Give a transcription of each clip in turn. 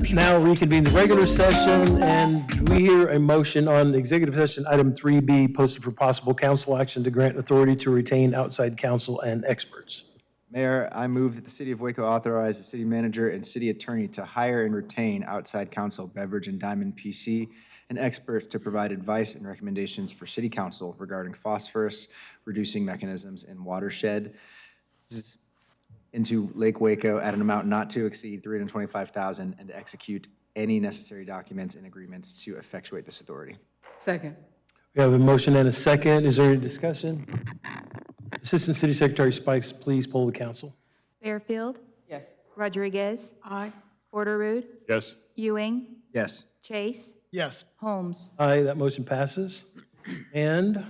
Now reconvene the regular session, and we hear a motion on executive session item 3B, posted for possible council action to grant authority to retain outside counsel and experts. Mayor, I move that the City of Waco authorize the city manager and city attorney to hire and retain outside counsel Beveridge and Diamond PC and experts to provide advice and recommendations for city council regarding phosphorus reducing mechanisms in watershed into Lake Waco at an amount not to exceed $325,000 and to execute any necessary documents and agreements to effectuate this authority. Second. We have a motion and a second. Is there any discussion? Assistant City Secretary Spikes, please poll the council. Fairfield, Yes. Rodriguez, Aye. Porterrood, Yes. Ewing, Yes. Chase, Yes. Holmes. Aye, that motion passes. And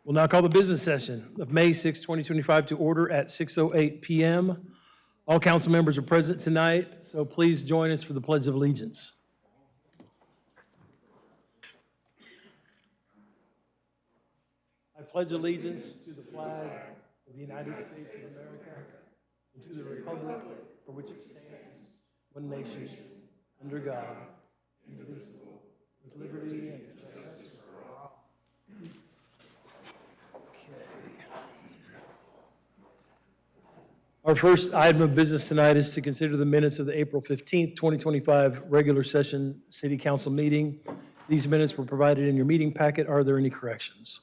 we'll now call the business session of May 6, 2025 to order at 6:08 p.m. All council members are present tonight, so please join us for the Pledge of Allegiance. I pledge allegiance to the flag of the United States of America and to the republic for which it stands, one nation, under God, indivisible, with liberty and justice for all. Our first item of business tonight is to consider the minutes of the April 15th, 2025 regular session city council meeting. These minutes were provided in your meeting packet. Are there any corrections?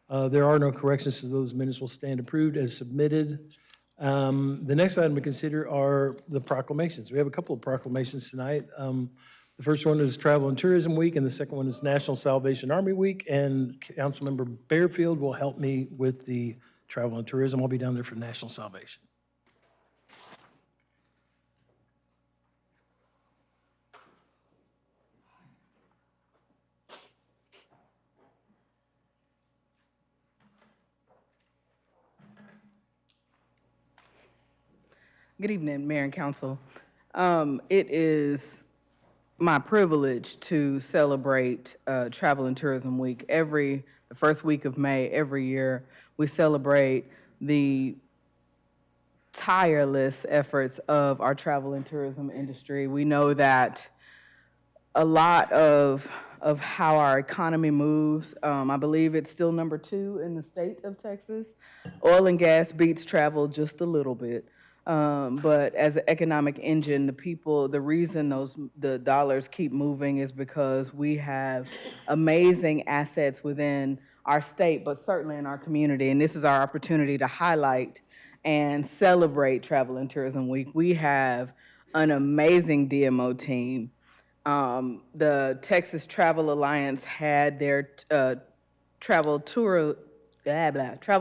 There are no corrections, so those minutes will stand approved as submitted. The next item to consider are the proclamations. We have a couple of proclamations tonight. The first one is Travel and Tourism Week, and the second one is National Salvation Army Week, and Councilmember Bearfield will help me with the Travel and Tourism. I'll be down there for National Salvation. Good evening, Mayor and Council. It is my privilege to celebrate Travel and Tourism Week. The first week of May, every year, we celebrate the tireless efforts of our travel and tourism industry. We know that a lot of how our economy moves, I believe it's still number 2 in the state of Texas. Oil and gas beats travel just a little bit. But as an economic engine, the reason the dollars keep moving is because we have amazing assets within our state, but certainly in our community. And this is our opportunity to highlight and celebrate Travel and Tourism Week. We have an amazing DMO team. The Texas Travel Alliance had their travel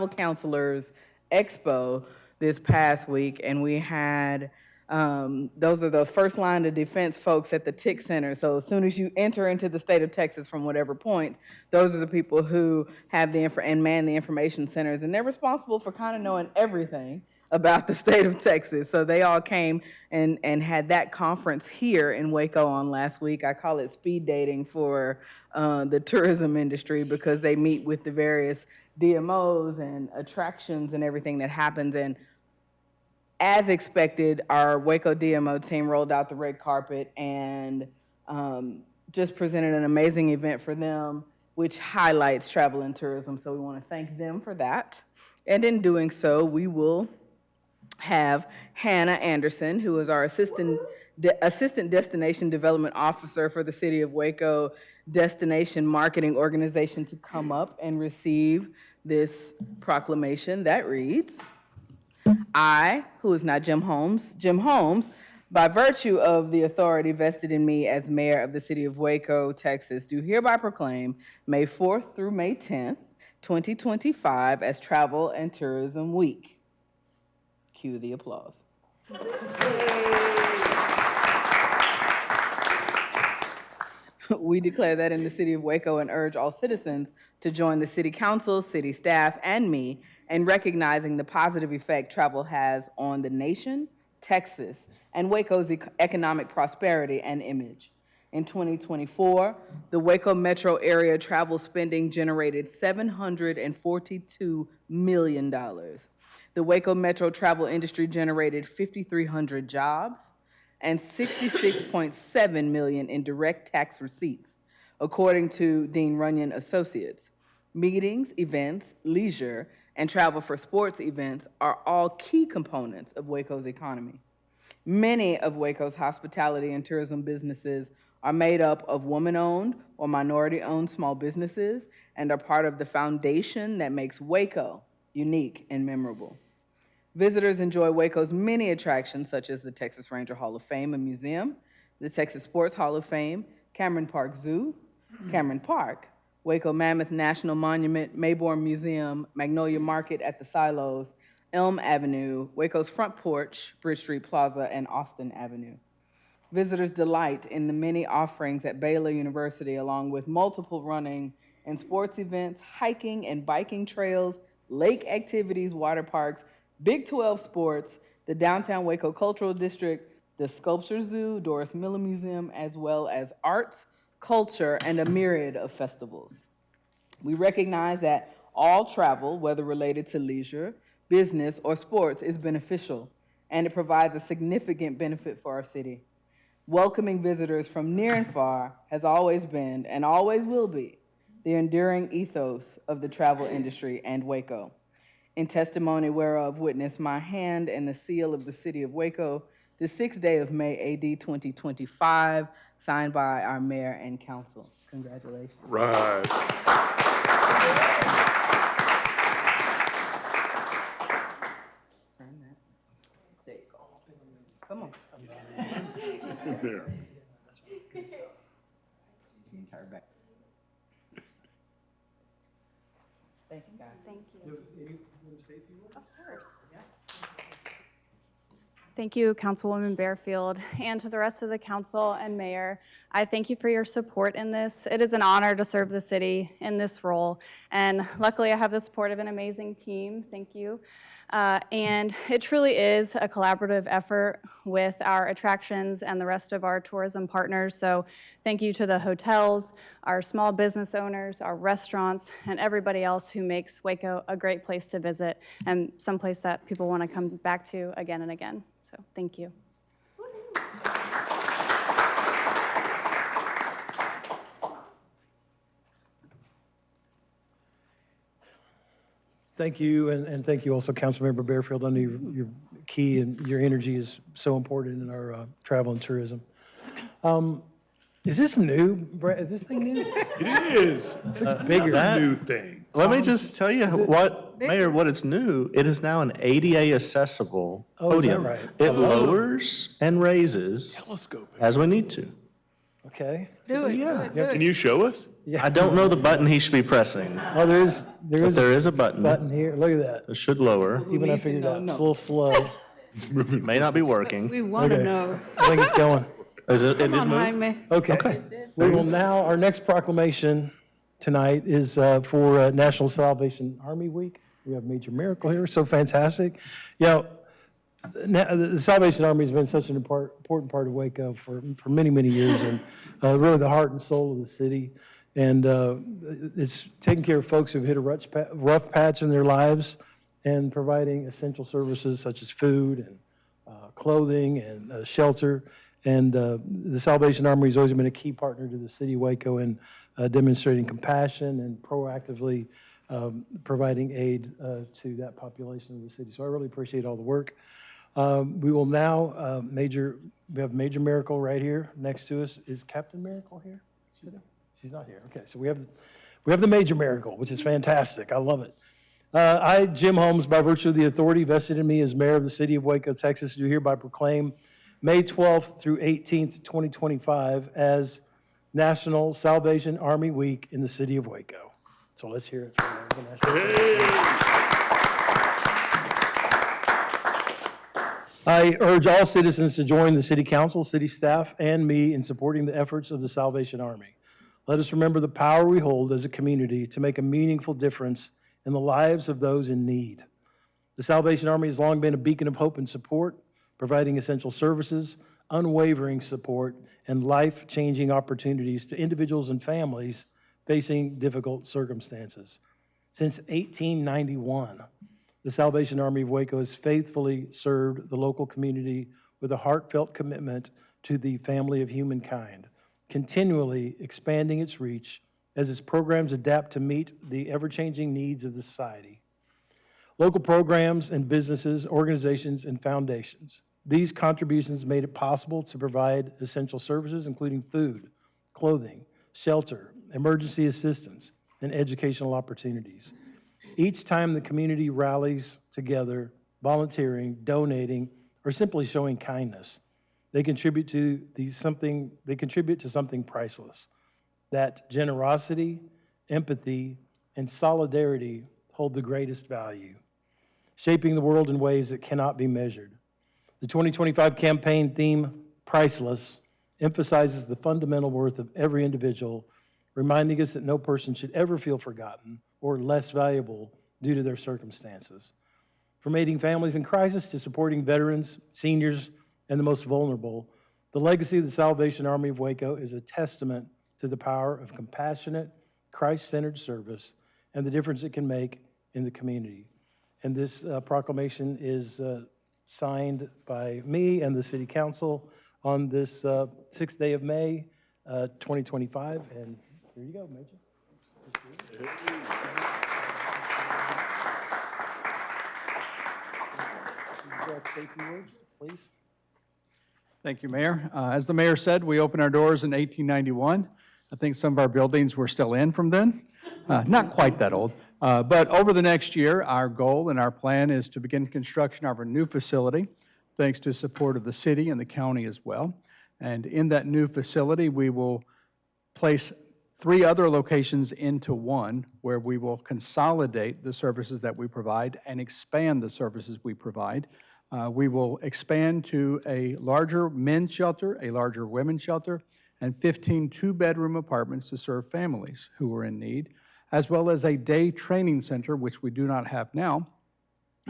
counselors expo this past week, and we had those are the first line of defense folks at the TIC Center. So as soon as you enter into the state of Texas from whatever point, those are the people who have and man the information centers, and they're responsible for kind of knowing everything about the state of Texas. So they all came and had that conference here in Waco on last week. I call it speed dating for the tourism industry, because they meet with the various DMOs and attractions and everything that happens. And as expected, our Waco DMO team rolled out the red carpet and just presented an amazing event for them, which highlights travel and tourism. So we want to thank them for that. And in doing so, we will have Hannah Anderson, who is our Assistant Destination Development Officer for the City of Waco Destination Marketing Organization, to come up and receive this proclamation that reads, I, who is not Jim Holmes, by virtue of the authority vested in me as mayor of the city of Waco, Texas, do hereby proclaim May 4th through May 10th, 2025 as Travel and Tourism Week. Cue the applause. We declare that in the city of Waco and urge all citizens to join the city council, city staff, and me in recognizing the positive effect travel has on the nation, Texas, and Waco's economic prosperity and image. In 2024, the Waco metro area travel spending generated $742 million. The Waco metro travel industry generated 5,300 jobs and $66.7 million in direct tax receipts, according to Dean Runyon Associates. Meetings, events, leisure, and travel for sports events are all key components of Waco's economy. Many of Waco's hospitality and tourism businesses are made up of woman-owned or minority-owned small businesses and are part of the foundation that makes Waco unique and memorable. Visitors enjoy Waco's many attractions, such as the Texas Ranger Hall of Fame and Museum, the Texas Sports Hall of Fame, Cameron Park Zoo, Cameron Park, Waco Mammoth National Monument, Mayborn Museum, Magnolia Market at the Silos, Elm Avenue, Waco's Front Porch, Bridge Street Plaza, and Austin Avenue. Visitors delight in the many offerings at Baylor University, along with multiple running and sports events, hiking and biking trails, lake activities, water parks, Big 12 sports, the Downtown Waco Cultural District, the Sculpture Zoo, Doris Miller Museum, as well as arts, culture, and a myriad of festivals. We recognize that all travel, whether related to leisure, business, or sports, is beneficial, and it provides a significant benefit for our city. Welcoming visitors from near and far has always been, and always will be, the enduring ethos of the travel industry and Waco. In testimony whereof witness my hand and the seal of the city of Waco, the 6th day of May, AD 2025, signed by our mayor and council. Congratulations. Right. Turn that. There you go. Come on. There. The entire back. Thank you, guys. Thank you. Of course. Thank you, Councilwoman Barefield, and to the rest of the council and mayor. I thank you for your support in this. It is an honor to serve the city in this role, and luckily I have the support of an amazing team. Thank you. And it truly is a collaborative effort with our attractions and the rest of our tourism partners. So thank you to the hotels, our small business owners, our restaurants, and everybody else who makes Waco a great place to visit and someplace that people want to come back to again and again. So thank you. Thank you, and thank you also, Councilmember Barefield. I know you're key, and your energy is so important in our travel and tourism. Is this new, Brett? Is this thing new? It is. It's bigger. Another new thing. Let me just tell you what, Mayor, what it's new. It is now an ADA accessible Oh, is that podium. right? It lowers and raises Telescope. as we need to. Okay. Do it, do Yeah. it, do it. Can you show us? I don't know the button he should be pressing, Oh, there but is there a is a button button here. Look at that. that should lower. Even I need to figured it know, out. no. It's a little slow. It's moving. May not be working. We want to Okay. know. I think it's going. Is it? It Come did on, move? Jaime. Okay. We will now, our next proclamation tonight is for National Salvation Army Week. We have Major Miracle here, so fantastic. You know, the Salvation Army has been such an important part of Waco for many, many years, and really the heart and soul of the city. And it's taking care of folks who've hit a rough patch in their lives and providing essential services such as food and clothing and shelter. And the Salvation Army has always been a key partner to the city of Waco in demonstrating compassion and proactively providing aid to that population of the city. So I really appreciate all the work. We will now, we have Major Miracle right here next to us. Is Captain Miracle here? She's not here. Okay, so we have the Major Miracle, which is fantastic. I love it. I, Jim Holmes, by virtue of the authority vested in me as mayor of the city of Waco, Texas, do hereby proclaim May 12th through 18th, 2025 as National Salvation Army Week in the city of Waco. So let's hear it for the National Salvation Army. I urge all citizens to join the city council, city staff, and me in supporting the efforts of the Salvation Army. Let us remember the power we hold as a community to make a meaningful difference in the lives of those in need. The Salvation Army has long been a beacon of hope and support, providing essential services, unwavering support, and life-changing opportunities to individuals and families facing difficult circumstances. Since 1891, the Salvation Army of Waco has faithfully served the local community with a heartfelt commitment to the family of humankind, continually expanding its reach as its programs adapt to meet the ever-changing needs of the society. Local programs and businesses, organizations, and foundations. These contributions made it possible to provide essential services, including food, clothing, shelter, emergency assistance, and educational opportunities. Each time the community rallies together, volunteering, donating, or simply showing kindness, they contribute to something priceless. That generosity, empathy, and solidarity hold the greatest value, shaping the world in ways that cannot be measured. The 2025 campaign theme, Priceless, emphasizes the fundamental worth of every individual, reminding us that no person should ever feel forgotten or less valuable due to their circumstances. From aiding families in crisis to supporting veterans, seniors, and the most vulnerable, the legacy of the Salvation Army of Waco is a testament to the power of compassionate, Christ-centered service and the difference it can make in the community. And this proclamation is signed by me and the City Council on this 6th day of May, 2025. And here you go, Major. Safety words, please. Thank you, Mayor. As the mayor said, we opened our doors in 1891. I think some of our buildings were still in from then. Not quite that old. But over the next year, our goal and our plan is to begin construction of our new facility, thanks to support of the city and the county as well. And in that new facility, we will place 3 other locations into one, where we will consolidate the services that we provide and expand the services we provide. We will expand to a larger men's shelter, a larger women's shelter, and 15 two-bedroom apartments to serve families who are in need, as well as a day training center, which we do not have now,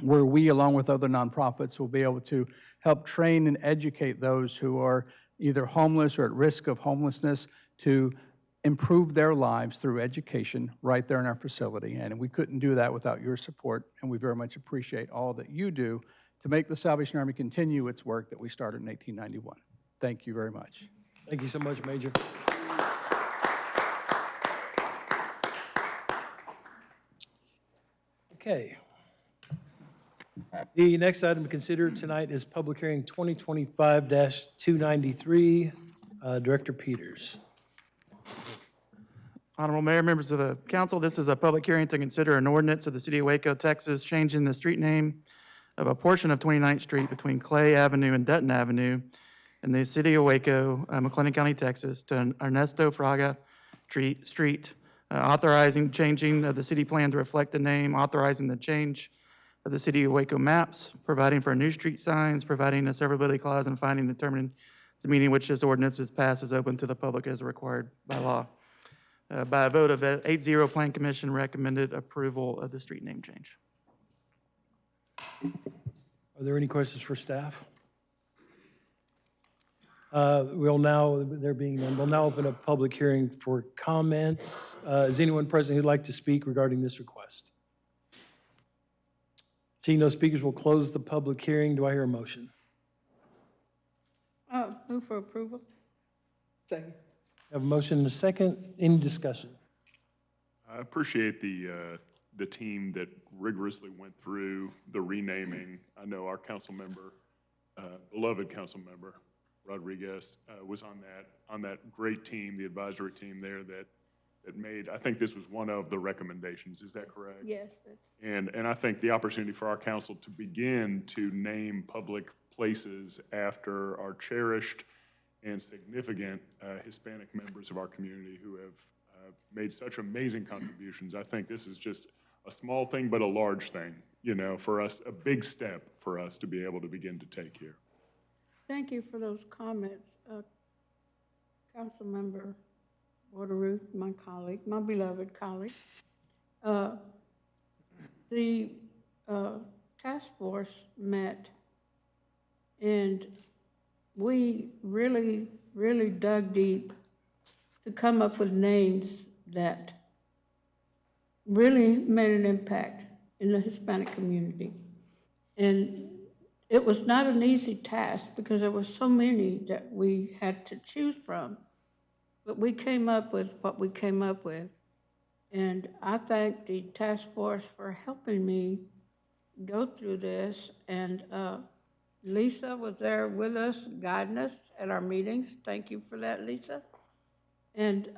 where we, along with other nonprofits, will be able to help train and educate those who are either homeless or at risk of homelessness to improve their lives through education right there in our facility. And we couldn't do that without your support, and we very much appreciate all that you do to make the Salvation Army continue its work that we started in 1891. Thank you very much. Thank you so much, Major. Okay. The next item to consider tonight is public hearing 2025-293. Director Peters. Honorable Mayor, members of the council, this is a public hearing to consider an ordinance of the City of Waco, Texas, changing the street name of a portion of 29th Street between Clay Avenue and Dutton Avenue in the City of Waco, McLennan County, Texas, to Ernesto Fraga Street, authorizing changing of the city plan to reflect the name, authorizing the change of the City of Waco maps, providing for new street signs, providing a severability clause, and finding determining the meeting in which this ordinance is passed is open to the public as required by law. By a vote of 8-0, Plan Commission recommended approval of the street name change. Are there any questions for staff? We'll now, there being none, we'll now open up public hearing for comments. Is anyone present who'd like to speak regarding this request? Seeing no speakers, we'll close the public hearing. Do I hear a motion? Move for approval. Second. I have a motion and a second. Any discussion? I appreciate the team that rigorously went through the renaming. I know our council member, beloved council member, Rodriguez, was on that great team, the advisory team there that made, I think this was one of the recommendations. Is that correct? Yes. And I think the opportunity for our council to begin to name public places after our cherished and significant Hispanic members of our community who have made such amazing contributions. I think this is just a small thing, but a large thing, you know, for us, a big step for us to be able to begin to take here. Thank you for those comments. Councilmember Wateroo, my colleague, my beloved colleague. The task force met, and we really, really dug deep to come up with names that really made an impact in the Hispanic community. And it was not an easy task because there were so many that we had to choose from. But we came up with what we came up with. And I thank the task force for helping me go through this. And Lisa was there with us, guiding us at our meetings. Thank you for that, Lisa. And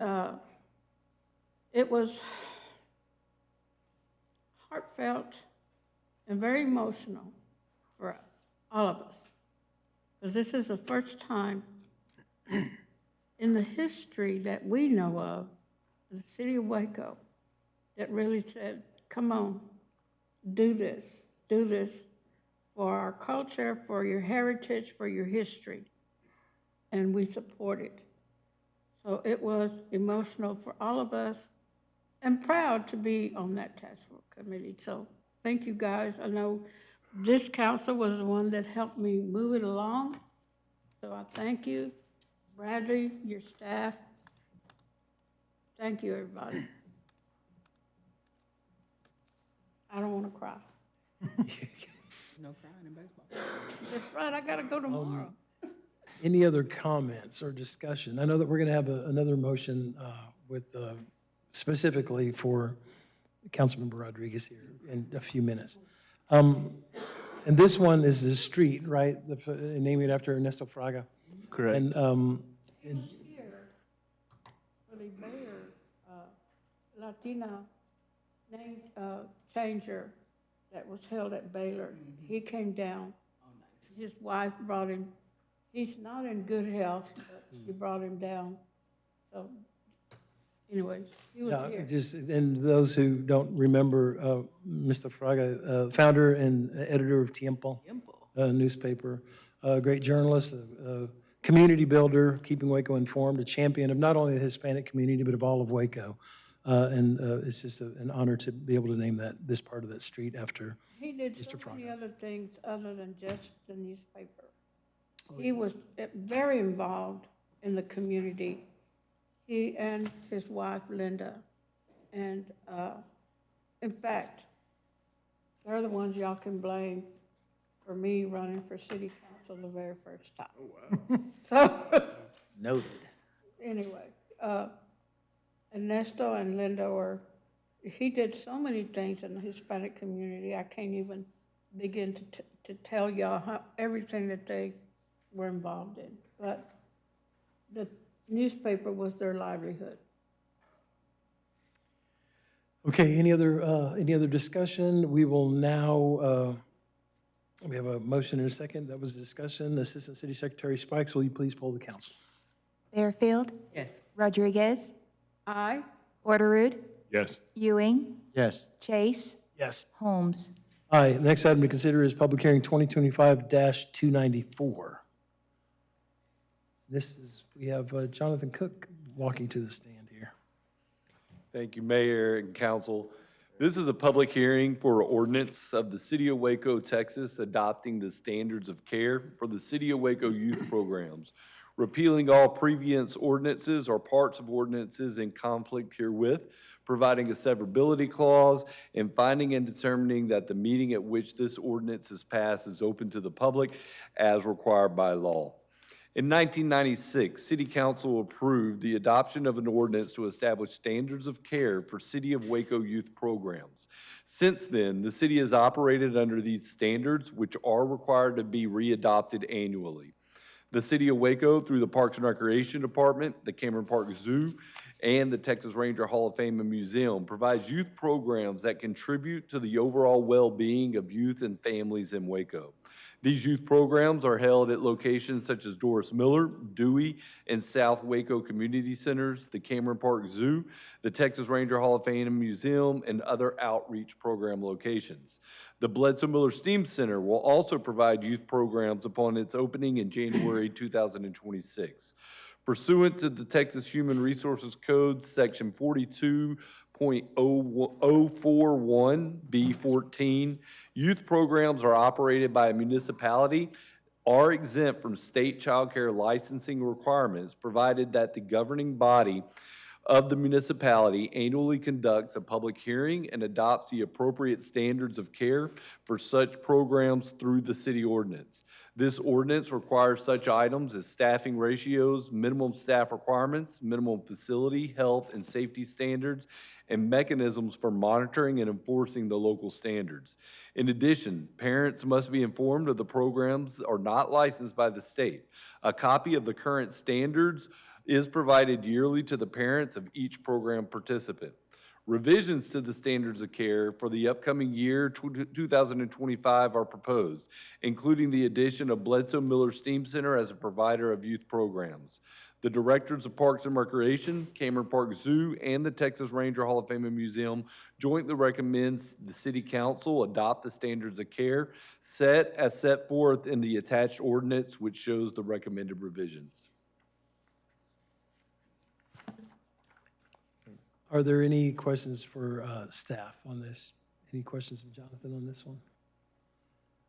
it was heartfelt and very emotional for us, all of us. Because this is the first time in the history that we know of, the city of Waco, that really said, come on, do this for our culture, for your heritage, for your history. And we support it. So it was emotional for all of us and proud to be on that task force committee. So thank you guys. I know this council was the one that helped me move it along. So I thank you, Bradley, your staff. Thank you, everybody. I don't want to cry. No crying in baseball. That's right, I gotta go tomorrow. Any other comments or discussion? I know that we're going to have another motion with specifically for Councilmember Rodriguez here in a few minutes. And this one is the street, right? Naming it after Ernesto Fraga. Correct. And Here, for the mayor, Latina name changer that was held at Baylor, he came down. His wife brought him. He's not in good health, but she brought him down. So, anyways, he was yeah, here. and those who don't remember, Mr. Fraga, founder and editor of Tiempo newspaper, a great journalist, a community builder, keeping Waco informed, a champion of not only the Hispanic community, but of all of Waco. And it's just an honor to be able to name this part of that street after He did Mr. so many Fraga. other things other than just the newspaper. He was very involved in the community, he and his wife, Linda. And in fact, they're the ones y'all can blame for me running for city council the very first time. Oh, wow. So, Noted. anyway, Ernesto and Linda he did so many things in the Hispanic community, I can't even begin to tell y'all everything that they were involved in. But the newspaper was their livelihood. Okay, any other discussion? We will now, we have a motion and a second. That was the discussion. Assistant City Secretary Spikes, will you please poll the council? Fairfield, Yes. Rodriguez, Aye. Porterud, Yes. Ewing, Yes. Chase, Yes. Holmes. Aye. The next item to consider is public hearing 2025-294. We have Jonathan Cook walking to the stand here. Thank you, Mayor and Council. This is a public hearing for ordinance of the City of Waco, Texas, adopting the standards of care for the City of Waco youth programs, repealing all previous ordinances or parts of ordinances in conflict herewith, providing a severability clause, and finding and determining that the meeting at which this ordinance is passed is open to the public as required by law. In 1996, City Council approved the adoption of an ordinance to establish standards of care for City of Waco youth programs. Since then, the city has operated under these standards, which are required to be readopted annually. The City of Waco, through the Parks and Recreation Department, the Cameron Park Zoo, and the Texas Ranger Hall of Fame and Museum, provides youth programs that contribute to the overall well-being of youth and families in Waco. These youth programs are held at locations such as Doris Miller, Dewey, and South Waco Community Centers, the Cameron Park Zoo, the Texas Ranger Hall of Fame and Museum, and other outreach program locations. The Bledsoe Miller STEAM Center will also provide youth programs upon its opening in January 2026. Pursuant to the Texas Human Resources Code, Section 42.041B14, youth programs are operated by a municipality, are exempt from state child care licensing requirements, provided that the governing body of the municipality annually conducts a public hearing and adopts the appropriate standards of care for such programs through the city ordinance. This ordinance requires such items as staffing ratios, minimum staff requirements, minimum facility, health, and safety standards, and mechanisms for monitoring and enforcing the local standards. In addition, parents must be informed of the programs are not licensed by the state. A copy of the current standards is provided yearly to the parents of each program participant. Revisions to the standards of care for the upcoming year 2025 are proposed, including the addition of Bledsoe Miller STEAM Center as a provider of youth programs. The Directors of Parks and Recreation, Cameron Park Zoo, and the Texas Ranger Hall of Fame and Museum jointly recommends the City Council adopt the standards of care set forth in the attached ordinance, which shows the recommended revisions. Are there any questions for staff on this? Any questions of Jonathan on this one?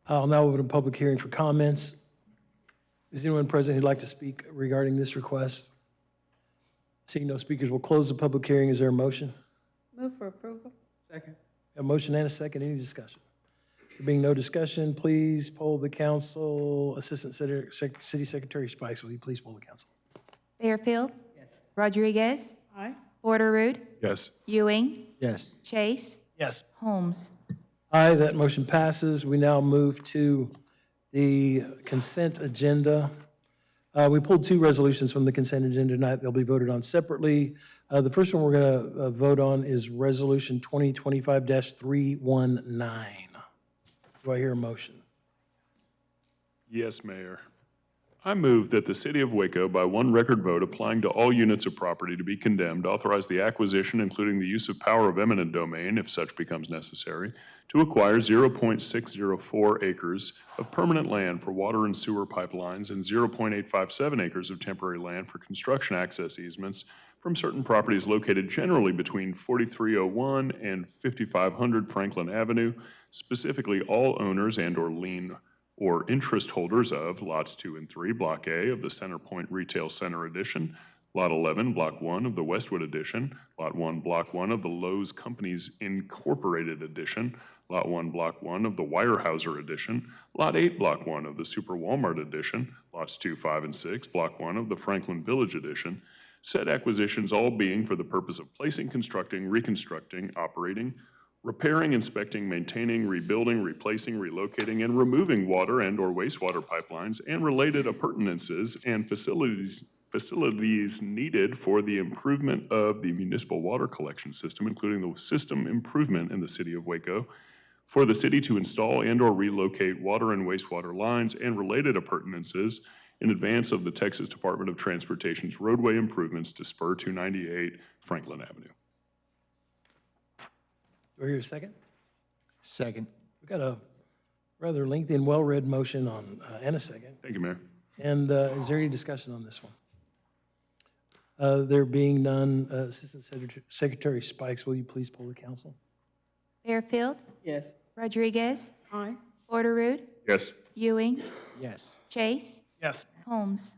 I'll now open a public hearing for comments. Is anyone present who'd like to speak regarding this request? Seeing no speakers, we'll close the public hearing. Is there a motion? Move for approval. Second. A motion and a second. Any discussion? There being no discussion, please poll the council. Assistant City Secretary Spikes, will you please poll the council? Fairfield. Yes. Rodriguez. Aye. Porterud. Yes. Ewing. Yes. Chase. Yes. Holmes. Aye, that motion passes. We now move to the consent agenda. We pulled two resolutions from the consent agenda tonight. They'll be voted on separately. The first one we're going to vote on is Resolution 2025-319. Do I hear a motion? Yes, Mayor. I move that the City of Waco, by one record vote applying to all units of property to be condemned, authorize the acquisition, including the use of power of eminent domain, if such becomes necessary, to acquire 0.604 acres of permanent land for water and sewer pipelines and 0.857 acres of temporary land for construction access easements from certain properties located generally between 4301 and 5500 Franklin Avenue, specifically all owners and/or lien or interest holders of lots 2 and 3, Block A of the Centerpoint Retail Center Edition, Lot 11, Block 1 of the Westwood Edition, Lot 1, Block 1 of the Lowe's Companies Incorporated Edition, Lot 1, Block 1 of the Weyerhaeuser Edition, Lot 8, Block 1 of the Super Walmart Edition, Lots 2, 5, and 6, Block 1 of the Franklin Village Edition, said acquisitions all being for the purpose of placing, constructing, reconstructing, operating, repairing, inspecting, maintaining, rebuilding, replacing, relocating, and removing water and/or wastewater pipelines and related appurtenances and facilities needed for the improvement of the municipal water collection system, including the system improvement in the City of Waco, for the city to install and/or relocate water and wastewater lines and related appurtenances in advance of the Texas Department of Transportation's roadway improvements to spur 298 Franklin Avenue. Do I hear a second? Second. We've got a rather lengthy and well-read motion on, and a second. Thank you, Mayor. And is there any discussion on this one? There being none, Assistant Secretary Spikes, will you please poll the council? Fairfield. Yes. Rodriguez. Aye. Porterud. Yes. Ewing. Yes. Chase. Yes. Holmes.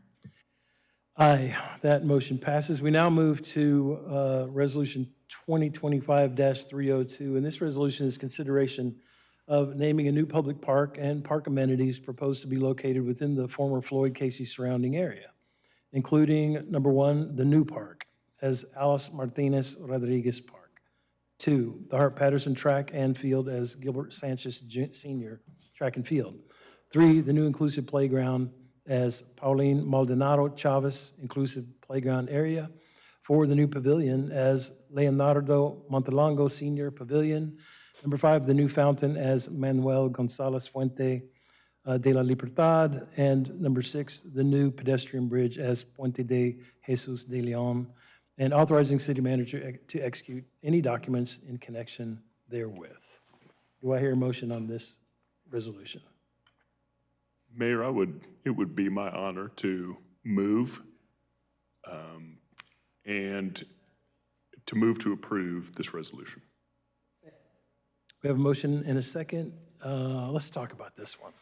Aye, that motion passes. We now move to Resolution 2025-302, and this resolution is consideration of naming a new public park and park amenities proposed to be located within the former Floyd Casey surrounding area, including, number one, the new park as Alice Martinez Rodriguez Park. 2, the Hart Patterson Track and Field as Gilbert Sanchez Sr. Track and Field. 3, the new inclusive playground as Pauline Maldonado Chavez Inclusive Playground Area. 4, the new pavilion as Leonardo Montelongo Senior Pavilion. Number 5, the new fountain as Manuel Gonzalez Fuente de la Libertad. And number 6, the new pedestrian bridge as Puente de Jesus de Leon. And authorizing city manager to execute any documents in connection therewith. Do I hear a motion on this resolution? Mayor, it would be my honor to move and to move to approve this resolution. We have a motion and a second. Let's talk about this one.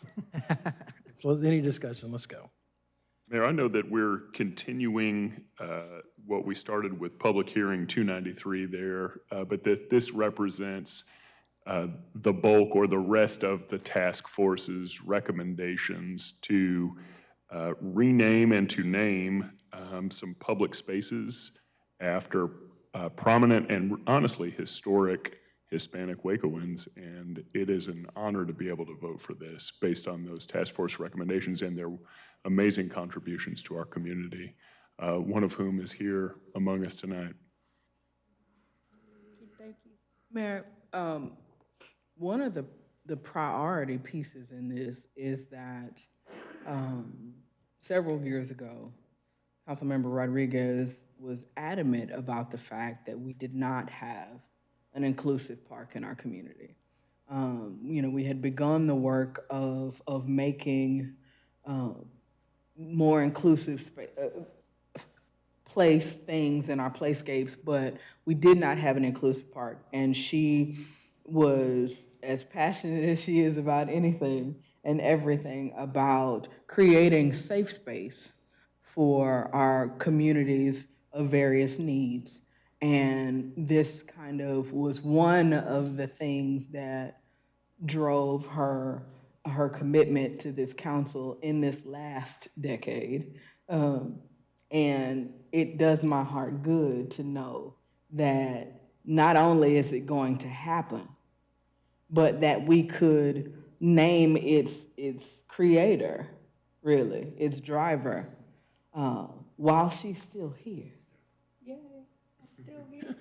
So any discussion? Let's go. Mayor, I know that we're continuing what we started with public hearing 293 there, but that this represents the bulk or the rest of the task force's recommendations to rename and to name some public spaces after prominent and honestly historic Hispanic Wacoans, and it is an honor to be able to vote for this based on those task force recommendations and their amazing contributions to our community, one of whom is here among us tonight. Mayor, one of the priority pieces in this is that several years ago, Councilmember Rodriguez was adamant about the fact that we did not have an inclusive park in our community. You know, we had begun the work of making more inclusive place things in our playscapes, but we did not have an inclusive park. And she was as passionate as she is about anything and everything about creating safe space for our communities of various needs. And this kind of was one of the things that drove her commitment to this council in this last decade. And it does my heart good to know that not only is it going to happen, but that we could name its creator, really, its driver, while she's still here. Yay, I'm still here.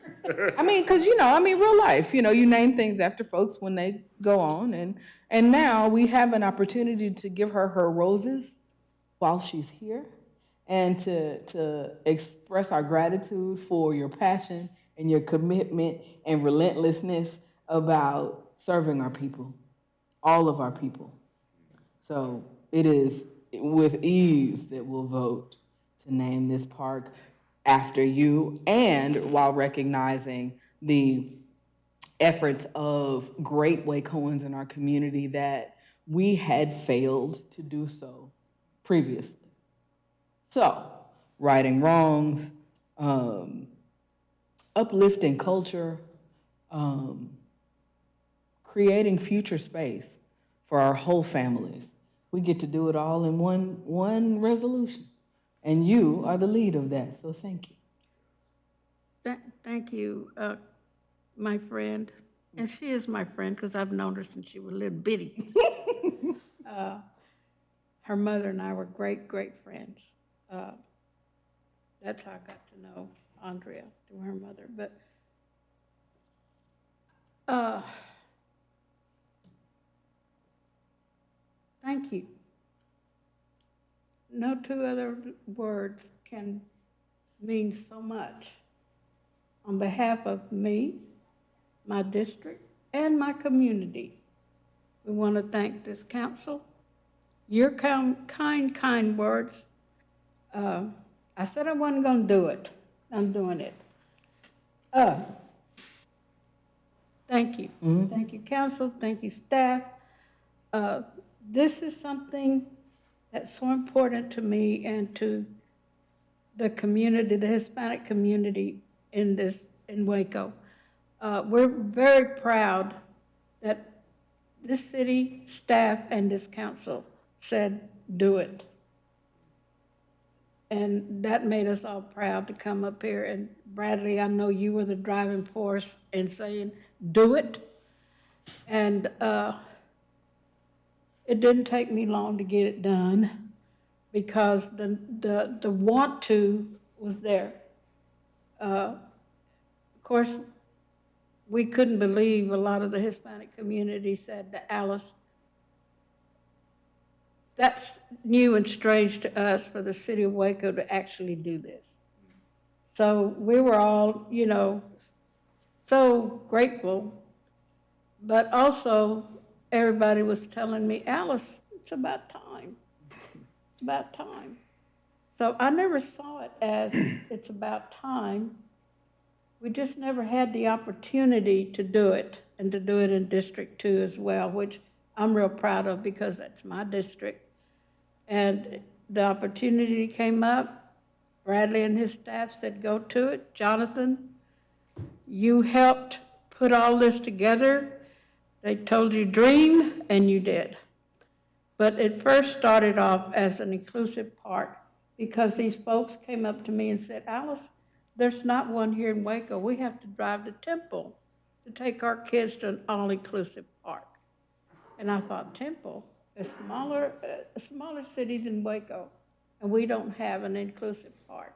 I mean, because, real life, you name things after folks when they go on. And now we have an opportunity to give her her roses while she's here and to express our gratitude for your passion and your commitment and relentlessness about serving our people, all of our people. So it is with ease that we'll vote to name this park after you, and while recognizing the efforts of great Wacoans in our community that we had failed to do so previously. So, righting wrongs, uplifting culture, creating future space for our whole families. We get to do it all in one resolution. And you are the lead of that, so thank you. Thank you, my friend. And she is my friend because I've known her since she was a little bitty. Her mother and I were great, great friends. That's how I got to know Andrea, through her mother. But thank you. No two other words can mean so much. On behalf of me, my district, and my community, we want to thank this council. Your kind words. I said I wasn't going to do it. I'm doing it. Thank you. Mm-hmm. Thank you, council. Thank you, staff. This is something that's so important to me and to the community, the Hispanic community in Waco. We're very proud that this city staff and this council said, do it. And that made us all proud to come up here. And Bradley, I know you were the driving force in saying, do it. And it didn't take me long to get it done because the want to was there. Of course, we couldn't believe a lot of the Hispanic community said to Alice, that's new and strange to us for the city of Waco to actually do this. So we were all, so grateful, but also everybody was telling me, Alice, it's about time. It's about time. So I never saw it as it's about time. We just never had the opportunity to do it and to do it in District 2 as well, which I'm real proud of because that's my district. And the opportunity came up. Bradley and his staff said, go to it. Jonathan, you helped put all this together. They told you dream, and you did. But it first started off as an inclusive park because these folks came up to me and said, Alice, there's not one here in Waco. We have to drive to Temple to take our kids to an all-inclusive park. And I thought, Temple, a smaller city than Waco, and we don't have an inclusive park.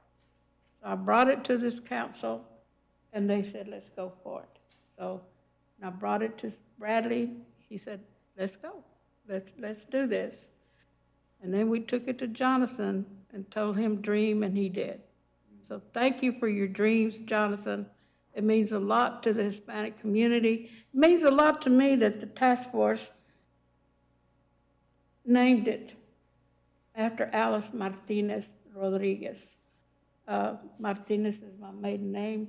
So I brought it to this council, and they said, let's go for it. So I brought it to Bradley. He said, let's go. Let's do this. And then we took it to Jonathan and told him dream, and he did. So thank you for your dreams, Jonathan. It means a lot to the Hispanic community. It means a lot to me that the task force named it after Alice Martinez Rodriguez. Martinez is my maiden name.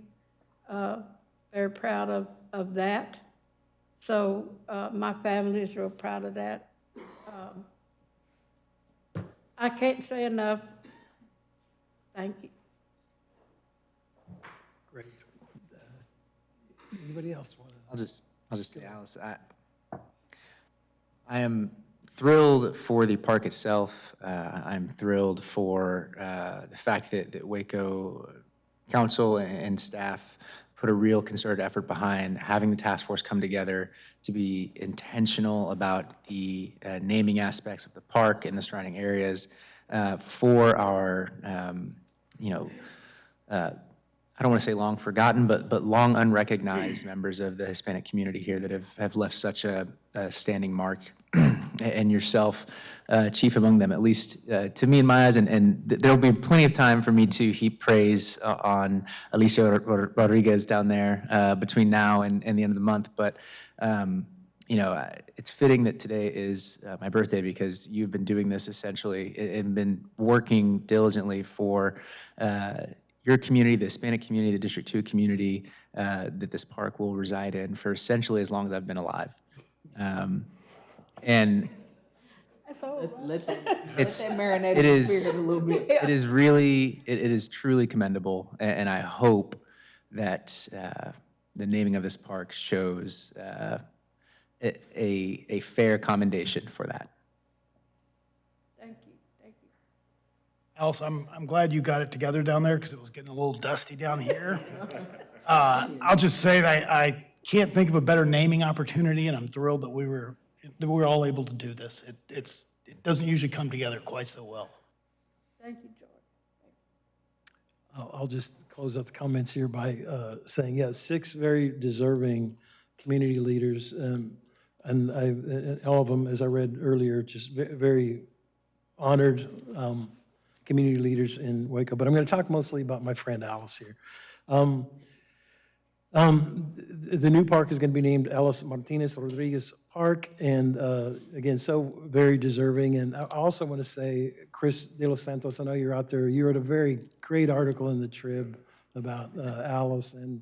Very proud of that. So my family is real proud of that. I can't say enough. Thank you. Great. Anybody else want to? I'll just say, Alice, I am thrilled for the park itself. I'm thrilled for the fact that Waco Council and staff put a real concerted effort behind having the task force come together to be intentional about the naming aspects of the park and the surrounding areas for our, I don't want to say long forgotten, but long unrecognized members of the Hispanic community here that have left such a standing mark, and yourself, chief among them, at least to me in my eyes, and there'll be plenty of time for me to heap praise on Alicia Rodriguez down there between now and the end of the month, but it's fitting that today is my birthday because you've been doing this essentially and been working diligently for your community, the Hispanic community, the District 2 community that this park will reside in for essentially as long as I've been alive. And Let that it's, marinate it in is, spirit a little bit. it is really, it is truly commendable. And I hope that the naming of this park shows a fair commendation for that. Thank you. Thank you. Alice, I'm glad you got it together down there because it was getting a little dusty down here. I'll just say that I can't think of a better naming opportunity, and I'm thrilled that we were all able to do this. It doesn't usually come together quite so well. Thank you, George. I'll just close out the comments here by saying, yeah, 6 very deserving community leaders, and all of them, as I read earlier, just very honored community leaders in Waco. But I'm going to talk mostly about my friend Alice here. The new park is going to be named Alice Martinez Rodriguez Park, and again, so very deserving. And I also want to say, Chris De Los Santos, I know you're out there. You wrote a very great article in the Trib about Alice, and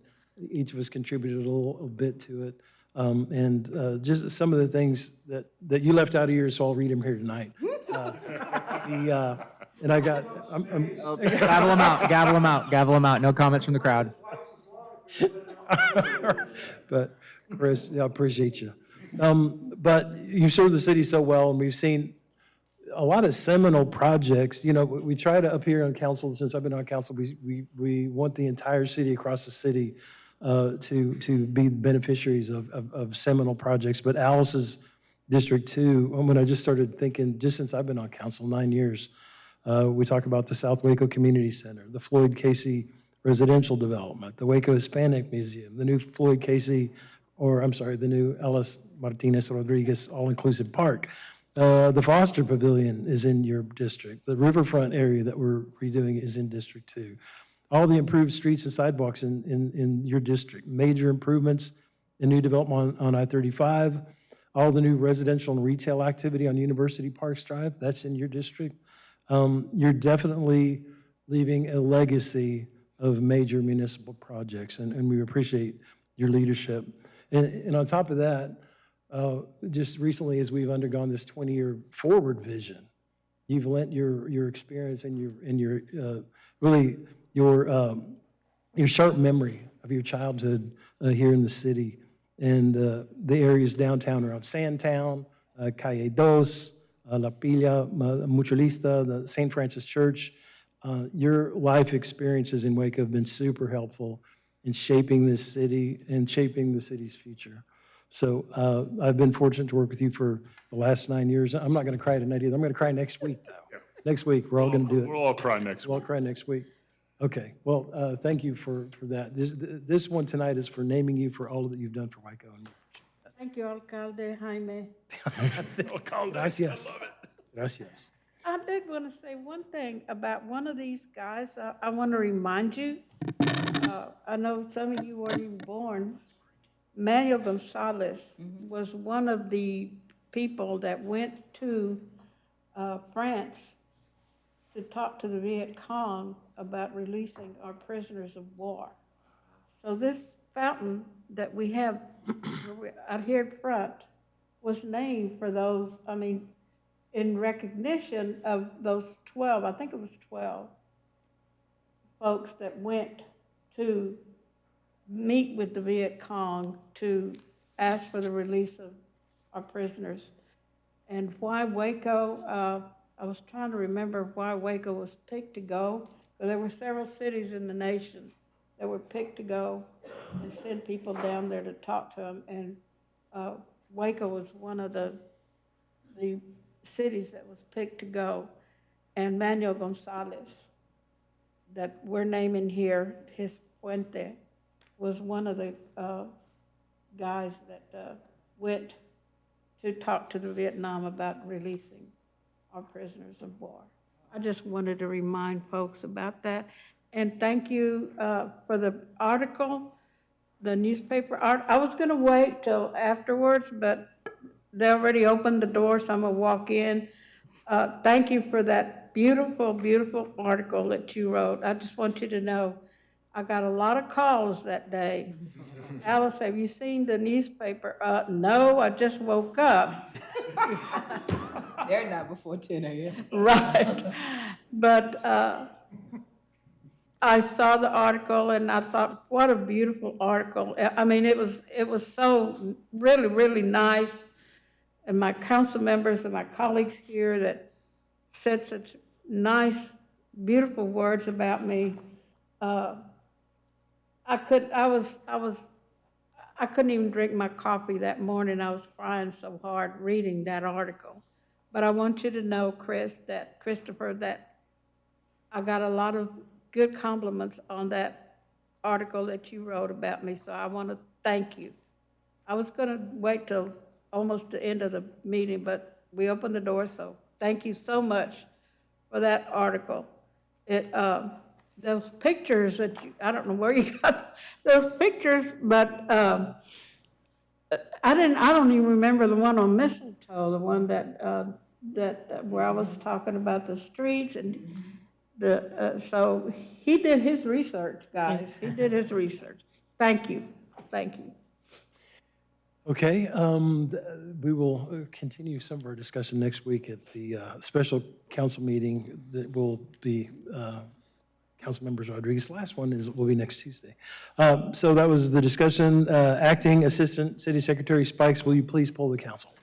each of us contributed a little bit to it. And just some of the things that you left out of yours, so I'll read them here tonight. And I got, Gavel them out, gavel them out, gavel them out. No comments from the crowd. But Chris, yeah, I appreciate you. But you serve the city so well, and we've seen a lot of seminal projects. You know, we try to up here on council, since I've been on council, we want the entire city across the city to be beneficiaries of seminal projects. But Alice's District 2, when I just started thinking, just since I've been on council, 9 years, we talk about the South Waco Community Center, the Floyd Casey Residential Development, the Waco Hispanic Museum, the new Floyd Casey, the new Alice Martinez Rodriguez All-Inclusive Park. The Foster Pavilion is in your district. The riverfront area that we're redoing is in District 2. All the improved streets and sidewalks in your district. Major improvements in new development on I-35. All the new residential and retail activity on University Parks Drive, that's in your district. You're definitely leaving a legacy of major municipal projects, and we appreciate your leadership. And on top of that, just recently, as we've undergone this 20-year forward vision, You've lent your experience and your really your sharp memory of your childhood here in the city and the areas downtown around Sandtown, Calle Dos, La Pila, Mutualista, the St. Francis Church. Your life experiences in Waco have been super helpful in shaping this city and shaping the city's future. So I've been fortunate to work with you for the last 9 years. I'm not going to cry tonight either. I'm going to cry next week, though. Next week, we're all going to do it. We'll all cry next We'll all week. cry next week. Okay, well, thank you for that. This one tonight is for naming you for all that you've done for Waco. Thank you, Alcalde Jaime. Gracias. Gracias. I did want to say one thing about one of these guys. I want to remind you, I know some of you weren't even born. Manuel Gonzalez was one of the people that went to France to talk to the Viet Cong about releasing our prisoners of war. So this fountain that we have out here in front was named for those, I mean, in recognition of those 12, I think it was 12 folks that went to meet with the Viet Cong to ask for the release of our prisoners. And why Waco, I was trying to remember why Waco was picked to go. There were several cities in the nation that were picked to go and send people down there to talk to them. And Waco was one of the cities that was picked to go. And Manuel Gonzalez, that we're naming here, his Puente, was one of the guys that went to talk to the Vietnam about releasing our prisoners of war. I just wanted to remind folks about that. And thank you for the article, the newspaper art. I was gonna wait till afterwards, but they already opened the door, so I'm gonna walk in. Thank you for that beautiful, beautiful article that you wrote. I just want you to know, I got a lot of calls that day. Alice, have you seen the newspaper? No, I just woke up. They're not before 10 a.m. Right. But I saw the article and I thought, what a beautiful article. I mean, it was so really, really nice. And my council members and my colleagues here that said such nice, beautiful words about me. I couldn't even drink my coffee that morning. I was crying so hard reading that article. But I want you to know, Christopher, that I got a lot of good compliments on that article that you wrote about me, so I want to thank you. I was going to wait till almost the end of the meeting, but we opened the door, so thank you so much for that article. Those pictures that I don't know where you got those pictures, but I don't even remember the one on Mistletoe, the one that where I was talking about the streets and so he did his research, guys. He did his research. Thank you. Thank you. Okay, we will continue some of our discussion next week at the special council meeting that will be Councilmember Rodriguez. The last one will be next Tuesday. So that was the discussion. Acting Assistant City Secretary Spikes, will you please poll the council?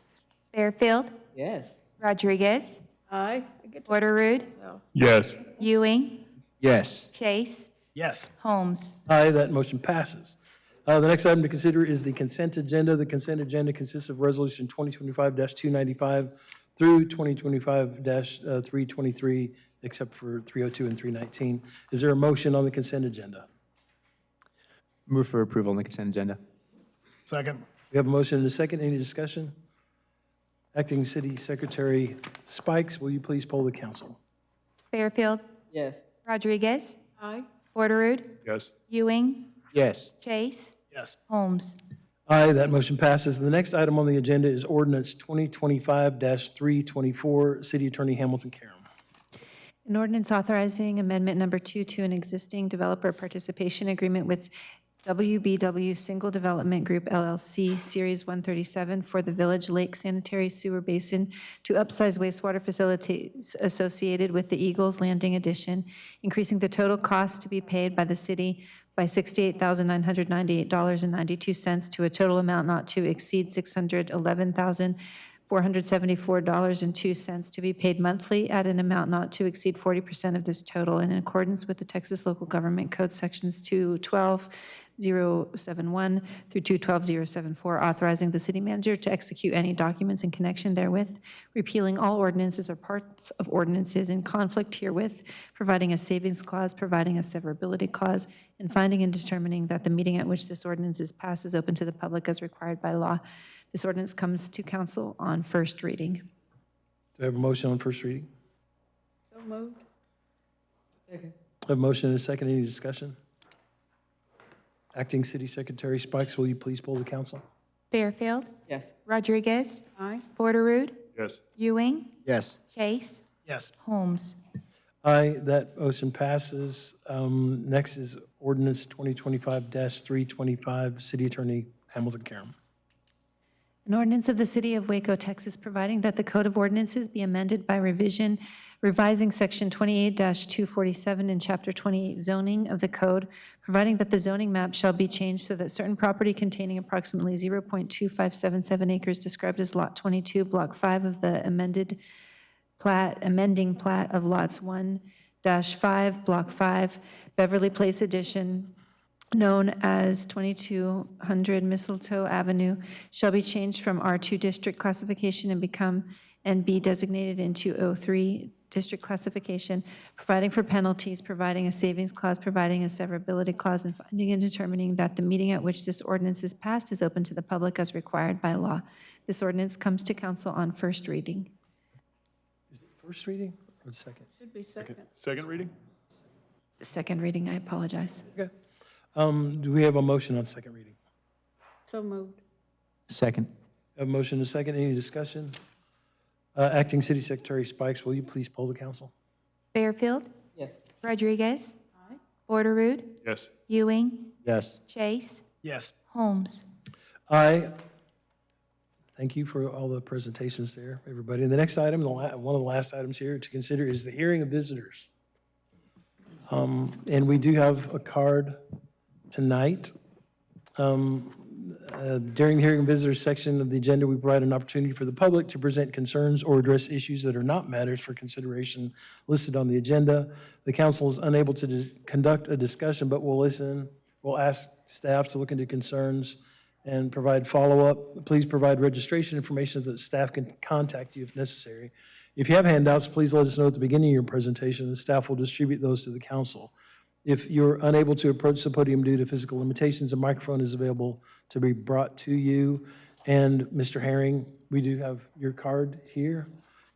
Fairfield, Yes. Rodriguez, Aye. Porter-Ruud, Yes. Ewing, Yes. Chase, Yes. Holmes. Aye, that motion passes. The next item to consider is the consent agenda. The consent agenda consists of Resolution 2025-295 through 2025-323, except for 302 and 319. Is there a motion on the consent agenda? Move for approval on the consent agenda. Second. We have a motion and a second. Any discussion? Acting City Secretary Spikes, will you please poll the council? Fairfield, Yes. Rodriguez, Aye. Porter-Ruud, Yes. Ewing, Yes. Chase, Yes. Holmes. Aye, that motion passes. The next item on the agenda is ordinance 2025-324, City Attorney Hamilton Karam. An ordinance authorizing amendment number 2 to an existing developer participation agreement with WBW Single Development Group LLC, Series 137, for the Village Lake Sanitary Sewer Basin to upsize wastewater facilities associated with the Eagles Landing addition, increasing the total cost to be paid by the city by $68,998.92 to a total amount not to exceed $611,474.02 to be paid monthly at an amount not to exceed 40% of this total in accordance with the Texas Local Government Code Sections 212-071 through 212-074, authorizing the city manager to execute any documents in connection therewith, repealing all ordinances or parts of ordinances in conflict herewith, providing a savings clause, providing a severability clause, and finding and determining that the meeting at which this ordinance is passed is open to the public as required by law. This ordinance comes to council on first reading. Do I have a motion on first reading? So moved. Second. I have a motion and a second. Any discussion? Acting City Secretary Spikes, will you please poll the council? Fairfield, Yes. Rodriguez, Aye. Porterud, Yes. Ewing, Yes. Chase, Yes. Holmes. Aye, that motion passes. Next is ordinance 2025-325, City Attorney Hamilton Karam. An ordinance of the City of Waco, Texas, providing that the Code of Ordinances be amended by revising Section 28-247 in Chapter 28 zoning of the code, providing that the zoning map shall be changed so that certain property containing approximately 0.2577 acres described as Lot 22, Block 5 of the amending plat of Lots 1-5, Block 5, Beverly Place Addition, known as 2200 Mistletoe Avenue, shall be changed from R2 district classification and be designated into O3 district classification, providing for penalties, providing a savings clause, providing a severability clause, and finding and determining that the meeting at which this ordinance is passed is open to the public as required by law. This ordinance comes to council on first reading. Is it first reading or second? Should be second. Second reading? Second reading, I apologize. Okay. Do we have a motion on second reading? So moved. Second. Have a motion and a second. Any discussion? Acting City Secretary Spikes, will you please poll the council? Fairfield, Yes. Rodriguez, Aye. Porterud, Yes. Ewing, Yes. Chase, Yes. Holmes. Aye. Thank you for all the presentations there, everybody. And the next item, one of the last items here to consider is the hearing of visitors. And we do have a card tonight. During the hearing of visitors section of the agenda, we provide an opportunity for the public to present concerns or address issues that are not matters for consideration listed on the agenda. The council is unable to conduct a discussion, but will listen. We'll ask staff to look into concerns and provide follow-up. Please provide registration information so that staff can contact you if necessary. If you have handouts, please let us know at the beginning of your presentation, and staff will distribute those to the council. If you're unable to approach the podium due to physical limitations, a microphone is available to be brought to you. And Mr. Herring, we do have your card here.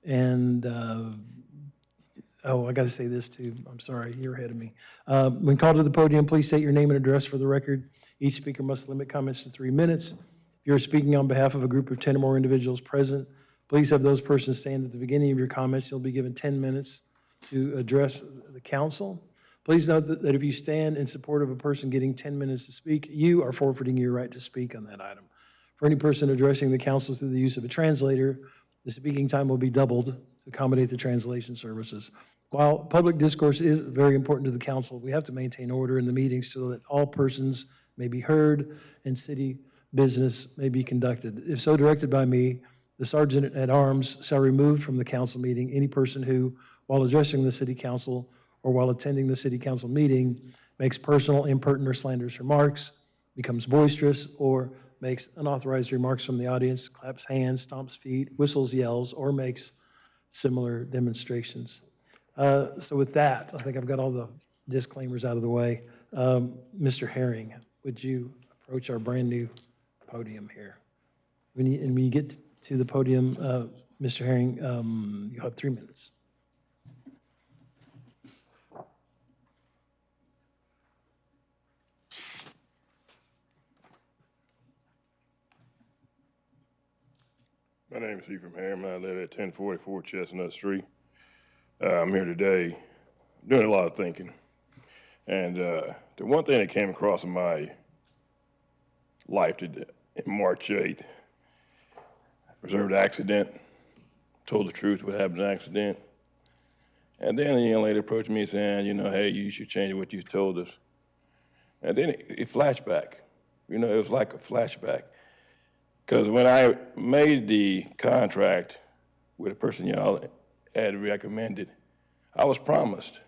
And, I got to say this too. I'm sorry, you're ahead of me. When called to the podium, please state your name and address for the record. Each speaker must limit comments to 3 minutes. If you're speaking on behalf of a group of 10 or more individuals present, please have those persons stand at the beginning of your comments. You'll be given 10 minutes to address the council. Please note that if you stand in support of a person getting 10 minutes to speak, you are forfeiting your right to speak on that item. For any person addressing the council through the use of a translator, the speaking time will be doubled to accommodate the translation services. While public discourse is very important to the council, we have to maintain order in the meetings so that all persons may be heard and city business may be conducted. If so directed by me, the Sergeant at Arms shall remove from the council meeting any person who, while addressing the city council or while attending the city council meeting, makes personal, impertinent, or slanderous remarks, becomes boisterous, or makes unauthorized remarks from the audience, claps hands, stomps feet, whistles, yells, or makes similar demonstrations. So with that, I think I've got all the disclaimers out of the way. Mr. Herring, would you approach our brand-new podium here? When you get to the podium, Mr. Herring, you have 3 minutes. My name is Ephraim Harriman. I live at 1044 Chestnut Street. I'm here today doing a lot of thinking. And the one thing that came across my life today, March 8th. Observed the accident, told the truth what happened in the accident. And then a young lady approached me saying, you know, hey, you should change what you told us. And then it flashed back. You know, it was like a flashback. Because when I made the contract with the person y'all had recommended, I was promised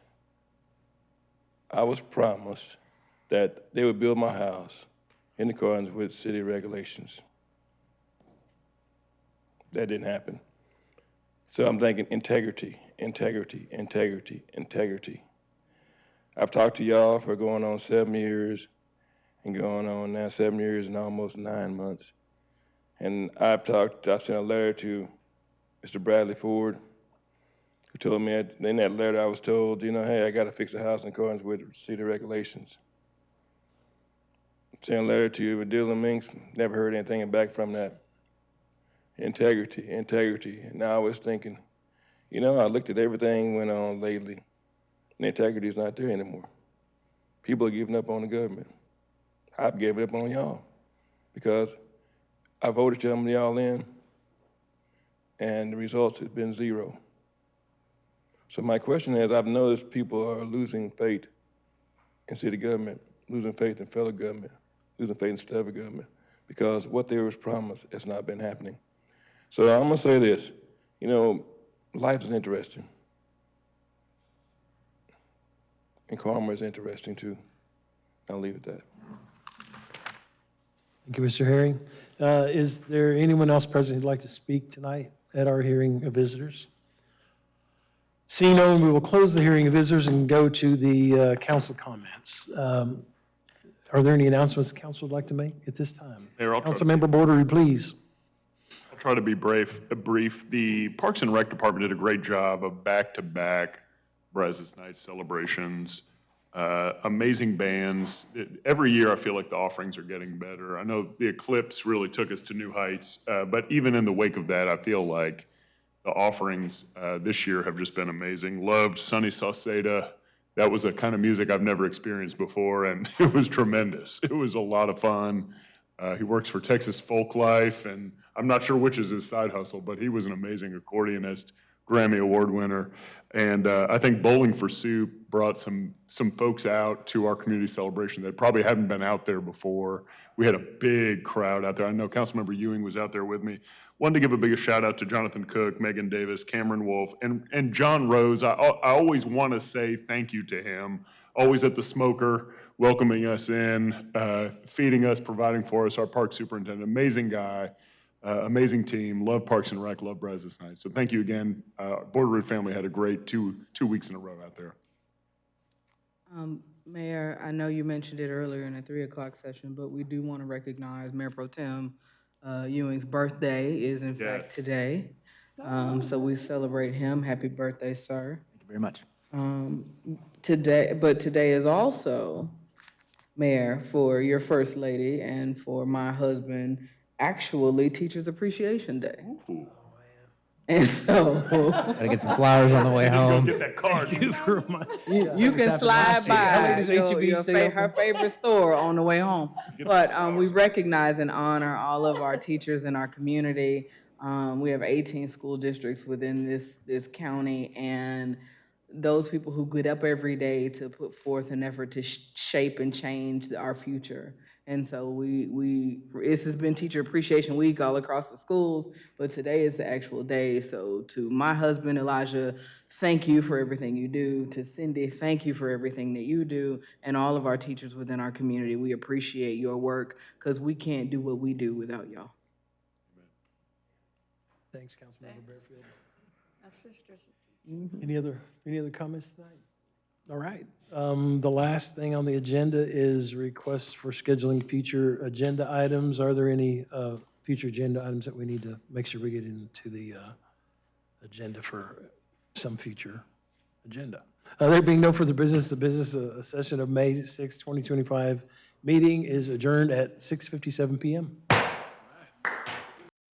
that they would build my house in accordance with city regulations. That didn't happen. So I'm thinking integrity, integrity, integrity, integrity. I've talked to y'all for going on 7 years and going on now 7 years and almost 9 months. And I've sent a letter to Mr. Bradley Ford, who told me in that letter I was told, you know, hey, I got to fix the house in accordance with city regulations. Sent a letter to Dylan Minks, never heard anything back from that. Integrity, integrity. And now I was thinking, you know, I looked at everything went on lately, and integrity is not there anymore. People are giving up on the government. I've given up on y'all because I voted some of y'all in, and the results have been zero. So my question is, I've noticed people are losing faith in city government, losing faith in federal government, losing faith in state government, because what they was promised has not been happening. So I'm gonna say this, you know, life is interesting. And karma is interesting too. I'll leave it at that. Thank you, Mr. Herring. Is there anyone else present who'd like to speak tonight at our hearing of visitors? Seeing no one, we will close the hearing of visitors and go to the council comments. Are there any announcements the council would like to make at this time? Mayor, I'll try to- Councilmember Bordery, please. I'll try to be brief. The Parks and Rec Department did a great job of back-to-back Brazos Night celebrations, amazing bands. Every year, I feel like the offerings are getting better. I know the Eclipse really took us to new heights, but even in the wake of that, I feel like the offerings this year have just been amazing. Loved Sonny Sauceda. That was a kind of music I've never experienced before, and it was tremendous. It was a lot of fun. He works for Texas Folklife, and I'm not sure which is his side hustle, but he was an amazing accordionist, Grammy Award winner. And I think Bowling for Soup brought some folks out to our community celebration that probably hadn't been out there before. We had a big crowd out there. I know Councilmember Ewing was out there with me. Wanted to give a big shout out to Jonathan Cook, Megan Davis, Cameron Wolf, and John Rose. I always want to say thank you to him. Always at the Smoker, welcoming us in, feeding us, providing for us, our park superintendent. Amazing guy, amazing team. Love Parks and Rec, love Brazos Night. So thank you again. Borderwood family had a great two weeks in a row out there. Mayor, I know you mentioned it earlier in the 3 o'clock session, but we do want to recognize Mayor Pro Tem Ewing's birthday is in fact today. So we celebrate him. Happy birthday, sir. Thank you very much. Today is also, Mayor, for your First Lady and for my husband, actually Teachers Appreciation Day. Ooh. And so Gotta get some flowers on the way home. Get that card. you can slide by her favorite store on the way home. But we recognize and honor all of our teachers in our community. We have 18 school districts within this county, and those people who get up every day to put forth an effort to shape and change our future. And so this has been Teacher Appreciation Week all across the schools, but today is the actual day. So to my husband, Elijah, thank you for everything you do. To Cindy, thank you for everything that you do. And all of our teachers within our community, we appreciate your work because we can't do what we do without y'all. Thanks, Councilmember Bearfield. My sisters. Any other comments tonight? All right. The last thing on the agenda is requests for scheduling future agenda items. Are there any future agenda items that we need to make sure we get into the agenda for some future agenda? There being no further business, the business session of May 6, 2025 meeting is adjourned at 6:57 p.m.